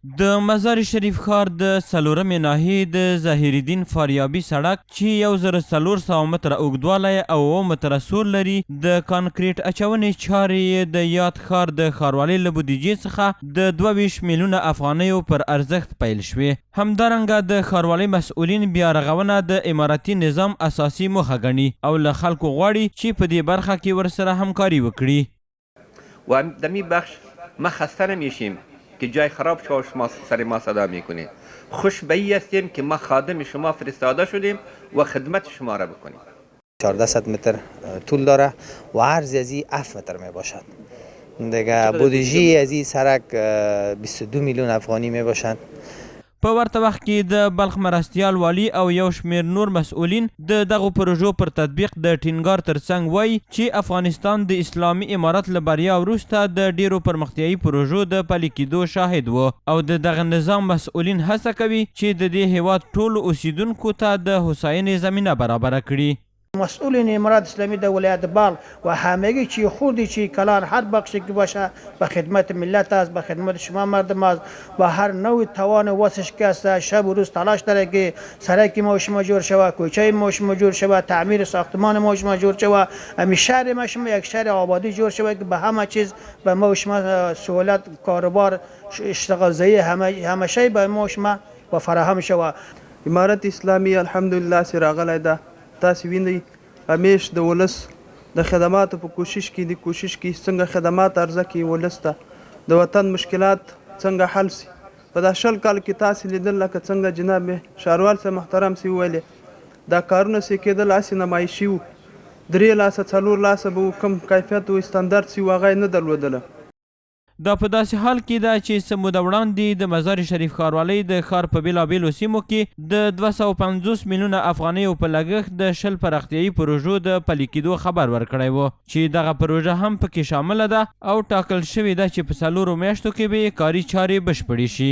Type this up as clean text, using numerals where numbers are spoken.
د مزار شریف ښار د څلورمې ناحیې د ظاهرالدین فاریابي سړک چې 1400 متره اوږدوالی او 7 متره سور لري د کانکریټ اچونې چارې د یاد ښار د ښاروالۍ له بودیجې څخه د 22 میلیونه افغانیو پر ارزښت پیل شوې. همدارنګه د ښاروالۍ مسؤلین بیا رغونه د اماراتي نظام اساسي موخه ګڼي او له خلکو غواړي چې په دې برخه کې ورسره همکاري وکړي. و در این بخش ما خسته نمیشیم که جای خراب شما شما سر ما صدا میکنید. خوشبختی هستیم که ما خادم شما فرستاده شدیم و خدمت شما را بکنیم. 1400 متر طول داره و عرض از این 7 متر می باشد. دیگه بودجه از این سرک 22 میلیون افغانی می باشد. په ورته وخت کې د بلخ مرستیال والی او یو شمیر نور مسؤلین د دغو پروژو پر تطبیق د ټینګار ترڅنګ وایي چې افغانستان د اسلامي امارت له بریا وروسته د ډیرو پرمختیایي پروژو د پلي کېدو شاهد و او د دغه نظام مسؤلین هڅه کوي چې د دې هیواد ټولو اوسیدونکو ته د هوساینې زمینه برابره کړي. مسئولین امارات اسلامی در ولایت بلخ و همگی چی خودی چی کلان هر بخشی که باشه به خدمت ملت است، به خدمت شما مردم است و هر نوع توان واسش که است شب و روز تلاش داره که سرک ما شما جور شود، کوچه ما شما جور شود، تعمیر ساختمان ما شما جور شود، امی شهر ما شما یک شهر آبادی جور شود که به همه چیز به ما شما سهولت کاروبار اشتغال زایی همه شی به ما شما و فراهم شود. امارت اسلامی الحمدلله سراغلی ده. تاسو وینئ همیش د ولس د خدماتو په کوشش کې څنګه خدمات عرضه کوي ولس ته د وطن مشکلات څنګه حل سي. په دا 20 کال کې تاسو لیدل لکه څنګه جناب ښاروال صاحب محترم سي ویلې دا کارونه سي کېدل هسې نمایشي وو. 3 لاسه 4 لاسه به کوم کیفیت او استاندارد سي هغه نه درلودله. دا په داسې حال کې ده چې څه موده وړاندې د مزار شریف ښاروالۍ د ښار په بېلابېلو سیمو کې د 250 میلیونه افغانیو په لګښت د 10 پراختیایي پروژو د پلي کېدو خبر ورکړی و چې دغه پروژه هم پکې شامله ده او ټاکل شوې ده چې په 4 میاشتو کې به کاري چارې بشپړې شي.